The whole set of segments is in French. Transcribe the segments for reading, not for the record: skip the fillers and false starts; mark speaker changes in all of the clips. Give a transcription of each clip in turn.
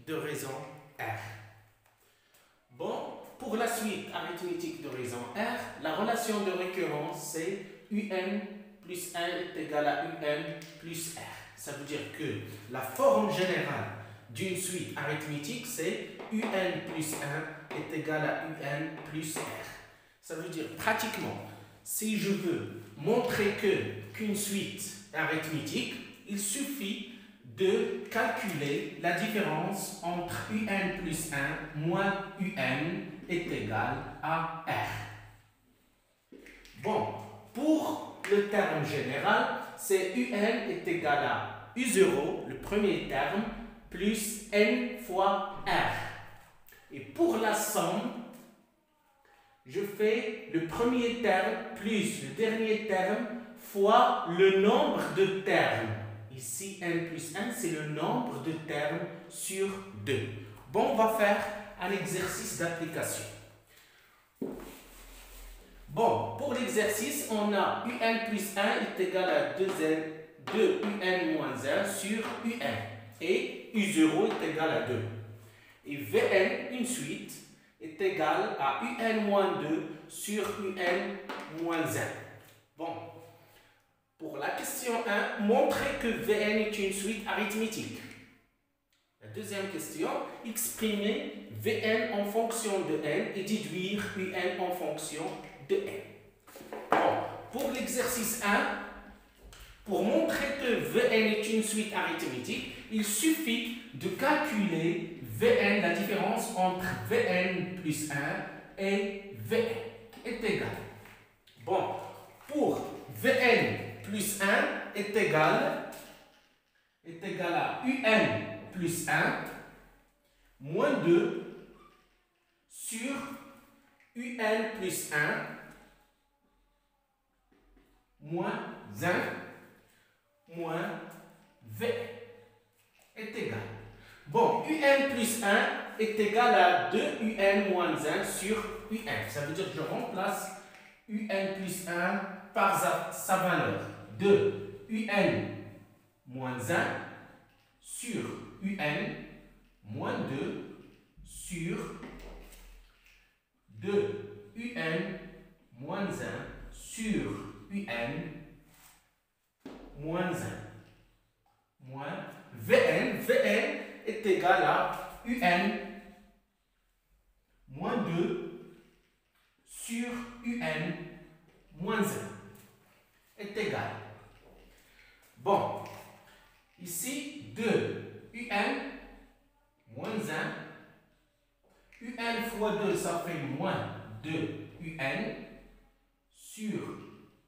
Speaker 1: de raison R. Bon, pour la suite arithmétique de raison R, la relation de récurrence c'est UN plus 1 est égal à UN plus R. Ça veut dire que la forme générale d'une suite arithmétique c'est UN plus 1 est égal à UN plus R. Ça veut dire pratiquement, si je veux montrer qu'une suite arithmétique, il suffit de calculer la différence entre UN plus 1 moins UN est égal à R. Bon, pour le terme général, c'est UN est égal à U0, le premier terme, plus N fois R. Et pour la somme, je fais le premier terme plus le dernier terme fois le nombre de termes. Ici, N plus 1, c'est le nombre de termes sur 2. Bon, on va faire un exercice d'application. Bon, pour l'exercice, on a UN plus 1 est égal à 2UN moins 1 sur UN. Et U0 est égal à 2. Et Vn, une suite, est égal à UN moins 2 sur UN moins 1. Bon. Pour la question 1, montrer que Vn est une suite arithmétique. La deuxième question, exprimer Vn en fonction de n et déduire Un en fonction de n. Bon, pour l'exercice 1, pour montrer que Vn est une suite arithmétique, il suffit de calculer Vn, la différence entre Vn plus 1 et Vn est égal. Bon, pour Vn plus 1 est égal à UN plus 1 moins 2 sur UN plus 1 moins 1 moins V est égal. Bon, UN plus 1 est égal à 2 UN moins 1 sur UN. Ça veut dire que je remplace UN plus 1 par sa valeur. 2 UN moins 1 sur UN moins 2 sur 2 UN moins 1 sur UN moins 1 moins Vn. Vn est égal à UN moins 2 sur UN moins 1 est égal. Bon, ici 2 UN moins 1. UN fois 2, ça fait moins 2 UN sur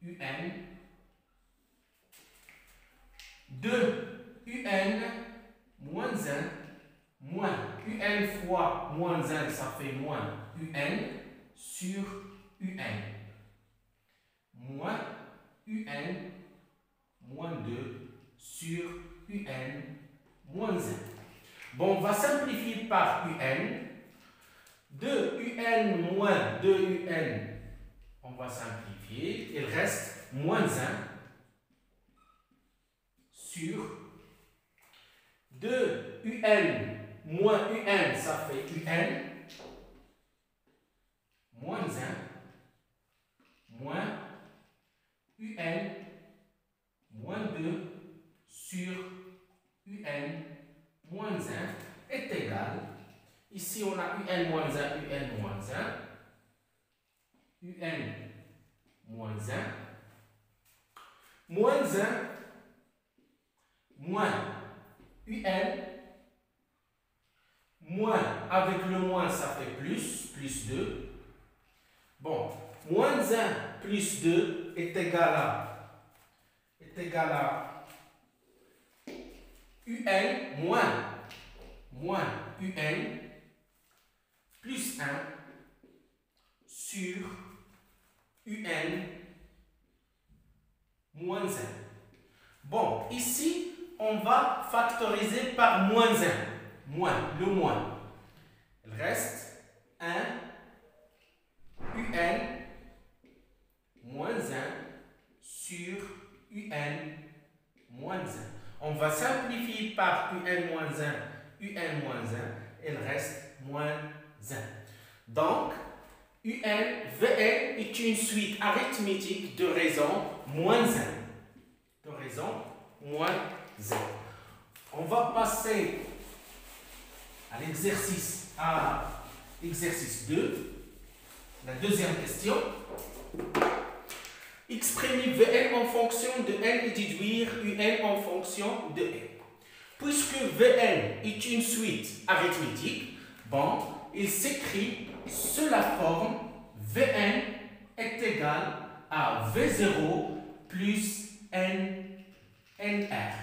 Speaker 1: UN. 2 UN moins 1 moins UN fois moins 1, ça fait moins UN sur UN. Moins UN moins 2 sur UN moins 1. Bon, on va simplifier par UN. 2 UN moins 2 UN, on va simplifier. Il reste moins 1 sur 2 UN moins UN, ça fait UN moins 1 moins UN moins 2 sur UN moins 1 est égal. Ici, on a UN moins 1, UN moins 1, UN moins 1, moins 1, moins UN, moins avec le moins, ça fait plus 2. Bon, moins 1 plus 2 est égal à UN moins UN plus 1 sur UN moins 1. Bon, ici, on va factoriser par moins 1. Le moins. Il reste 1 UN moins 1 sur UN moins 1. On va simplifier par UN moins 1 un moins 1, il reste moins 1. Donc, Vn est une suite arithmétique de raison moins 1. De raison moins 1. On va passer à l'exercice 2. La deuxième question. Exprimer Vn en fonction de n et déduire Un en fonction de n. Puisque Vn est une suite arithmétique, bon, il s'écrit sous la forme Vn est égal à V0 plus nr.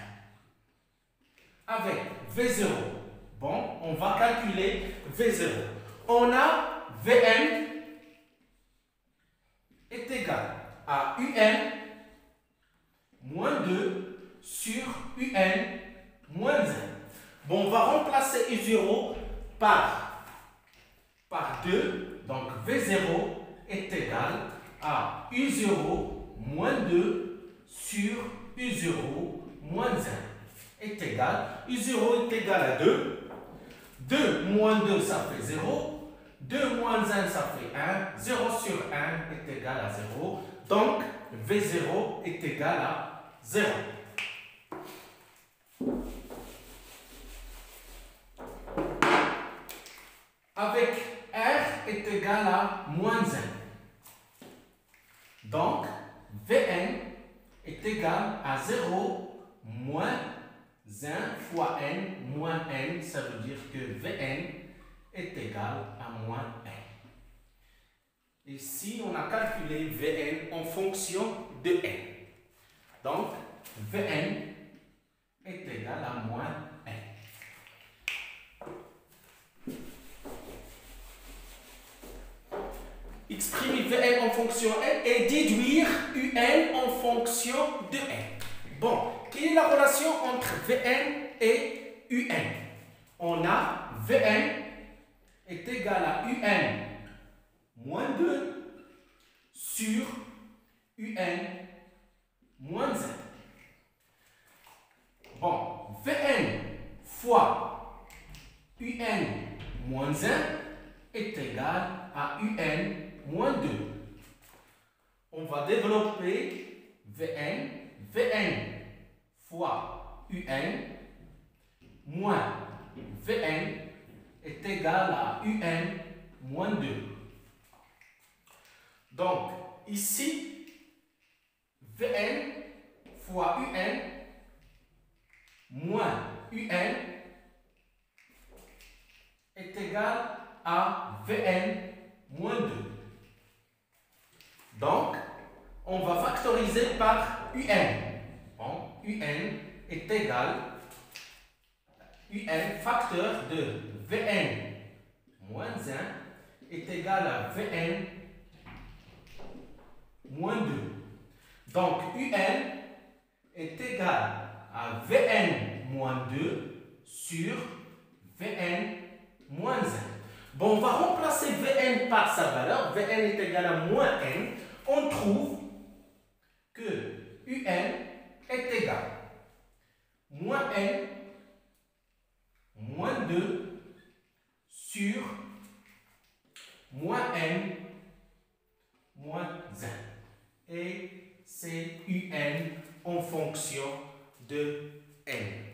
Speaker 1: Avec V0, bon, on va calculer V0. On a Vn est égal à Un moins 2 sur Un moins 1. Bon, on va remplacer U0 par 2. Donc, V0 est égal à U0 moins 2 sur U0 moins 1 est égal. U0 est égal à 2. 2 moins 2, ça fait 0. 2 moins 1, ça fait 1. 0 sur 1 est égal à 0. Donc, V0 est égal à 0. Avec R est égal à moins 1. Donc, Vn est égal à 0 moins 1 fois n moins n. Ça veut dire que Vn est égal à moins 1. Ici, on a calculé Vn en fonction de n. Donc, Vn est égal à moins 1. Exprimer Vn en fonction n et déduire Un en fonction de n. Bon, quelle est la relation entre Vn et Un? On a Vn est égal à Un moins 2 sur Un moins 1. Bon, Vn fois Un moins 1 est égal à Un moins 2. On va développer Vn. Vn fois Un moins Vn est égal à Un moins 2. Donc, ici, Vn fois Un moins Un est égal à Vn moins 2. Donc, on va factoriser par Un. Bon, Un est égal Un facteur de Vn moins 1 est égal à Vn moins 2. Donc, Un est égal à Vn moins 2 sur Vn moins 1. Bon, on va remplacer Vn par sa valeur. Vn est égal à moins n. On trouve que Un est égal à moins n moins 2 sur moins n moins 1. Et c'est Un en fonction de n.